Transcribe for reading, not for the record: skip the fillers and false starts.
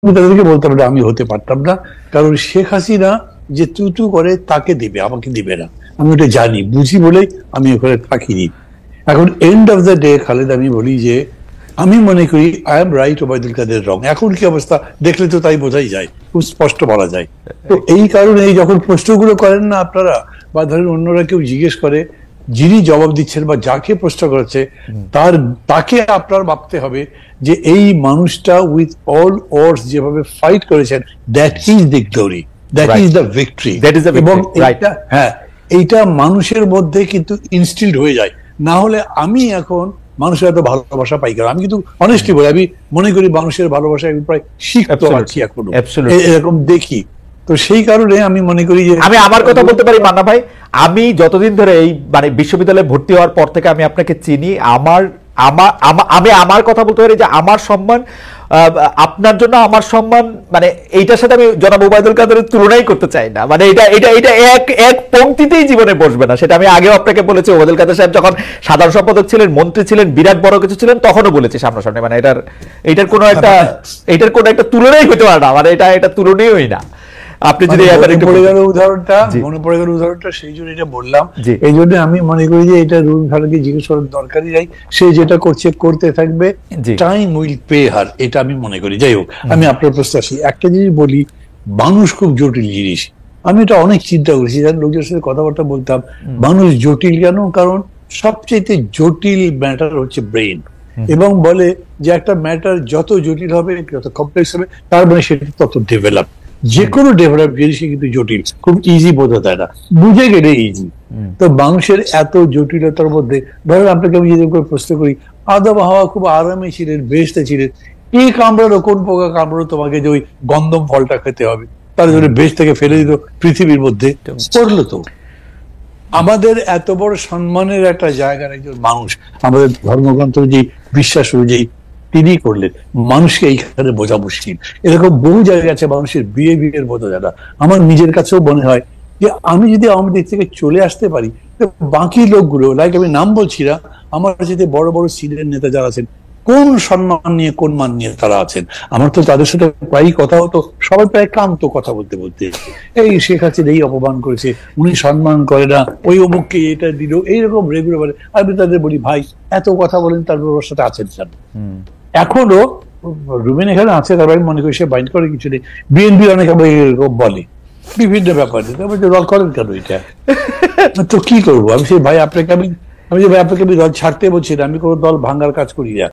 আমি তাদেরকে বলতাম না আমি হতে পারতাম না, কারণ শেখ হাসিনা যে তুতু করে তাকে দিবে, আমাকে দিবে না। আমি ওটা জানি, বুঝি বলেই আমি ওখানে থাকিনি। এখন end of the day Khaled, আমি বলি যে আমি মনে করি I am right, Obaidul Quader রং। এখন কি অবস্থা দেখলে তো তাই বোঝাই যায়, খুব স্পষ্ট বলা যায়। তো এই কারণে যখন প্রশ্নগুলো করেন না আপনারা, বা ধরেন অন্যরা কেউ জিজ্ঞেস করে, যিনি জবাব দিচ্ছেন বা যাকে প্রশ্ন করেছে তাকে আপনার ভাবতে হবে যে এই মানুষটা উইথ অল অডস যেভাবে ফাইট করেছেন, that is the glory, that is the victory. এবং হ্যাঁ, এইটা মানুষের মধ্যে কিন্তু ইনস্টিলড হয়ে যায়। না হলে আমি এখন মানুষের এত ভালোবাসা পাই কেন? আমি কিন্তু অনেস্টলি বলি, আমি মনে করি মানুষের ভালোবাসা আমি প্রায় শিখতে পারছি এখনো, এরকম দেখি। তো সেই কারণে আমি মনে করি যে আমি আমার কথা বলতে পারি মান্না ভাই, আমি যতদিন ধরে এই মানে বিশ্ববিদ্যালয়ে ভর্তি হওয়ার পর থেকে আমি আপনাকে চিনি, আমি আমার কথা বলতে পারি যে আমার সম্মান আপনার জন্য, আমার সম্মান মানে এইটার সাথে আমি জনাব ওবায়দুল কাদেরের তুলনাই করতে চাই না। মানে এটা এটা এটা এক পংক্তিতেই জীবনে বসবে না। সেটা আমি আগেও আপনাকে বলেছি, ওবায়দুল কাদের সাহেব যখন সাধারণ সম্পাদক ছিলেন, মন্ত্রী ছিলেন, বিরাট বড় কিছু ছিলেন, তখনও বলেছি সামনাসামনি। মানে এটার কোনো একটা তুলনাই হতে পারে না। মানে এটা তুলনীয়ই না। আপনি যদি মনে পড়ে গেল উদাহরণটা, সেই জন্য এটা বললাম। এই জন্য আমি মনে করি যে এটা রুল খালাকে জিজ্ঞেস করার দরকারই নাই, সে যেটা করছে করতে থাকবে, টাইম উইল পে হার, এটা আমি মনে করি। যাই হোক, আমি আপনার প্রশ্ন আসি। একটা জিনিস বলি, মানুষ খুব জটিল জিনিস। আমি এটা অনেক চিন্তা করেছি, লোকজনের সাথে কথাবার্তা বলতাম, মানুষ জটিল কেন? কারণ সবচেয়ে জটিল ম্যাটার হচ্ছে ব্রেন। এবং বলে যে একটা ম্যাটার যত জটিল হবে, যত কমপ্লেক্স হবে, তার মানে সেটা তত ডেভেলপ। যে কোনো ডেভেলপ জিনিসই কিন্তু জটিল, খুব ইজি বোঝা যায় না, বুঝে গেলে ইজি। তো মানুষের এত জটিলতার মধ্যে, ধরেন আপনাকে আমি যদি প্রশ্ন করি, আদম হাওয়া খুব আরামে ছিলেন, বেহেশতে ছিলেন, কি কামড়ালো, কোন পোকা কামড়ালো তোমাকে যে ওই গন্ধম ফলটা খেতে হবে? তার জন্য বেহেশত থেকে ফেলে দিল পৃথিবীর মধ্যে, পড়লো তো। আমাদের এত বড় সম্মানের একটা জায়গার একজন মানুষ, আমাদের ধর্মগ্রন্থ যে বিশ্বাস অনুযায়ী তিনি করলেন, মানুষকে এইখানে বোঝা মুশকিল। এরকম বহু জায়গায় আছে মানুষের বিহেভিয়ার বোঝা যায় না। আমার নিজের কাছেও মনে হয় যে আমি যদি আমার দিক থেকে চলে আসতে পারি, বাকি লোকগুলো, লাইক আমি নাম বলছি না, আমার সাথে বড় বড় সিনিয়র নেতা যারা আছেন, কোন সম্মান নিয়ে কোন মান নিয়ে তারা আছেন, আমার তো তাদের সাথে প্রায়ই কথা হতো, সবাই প্রায় কান্ত কথা বলতে বলতে, এই শেখ হাসিনা এই অপমান করেছে, উনি সম্মান করে না, ওই অমুককে এটা দিল, এইরকম রেগুলার। আমি তাদের বলি, ভাই এত কথা বলেন, তারপর ওর সাথে আছেন স্যার। এখনো রুবেন এখানে আছে, তারপর আমি মনে করি সে বাইন্ড করে কিছু নেই। বিএনপি অনেক বলে বিভিন্ন ব্যাপারে, দল করেন কেন এটা? তো কি করবো আমি? সেই ভাই আপনাকে আমি দল ছাড়তে বলছি না, আমি কোনো দল ভাঙ্গার কাজ করি না।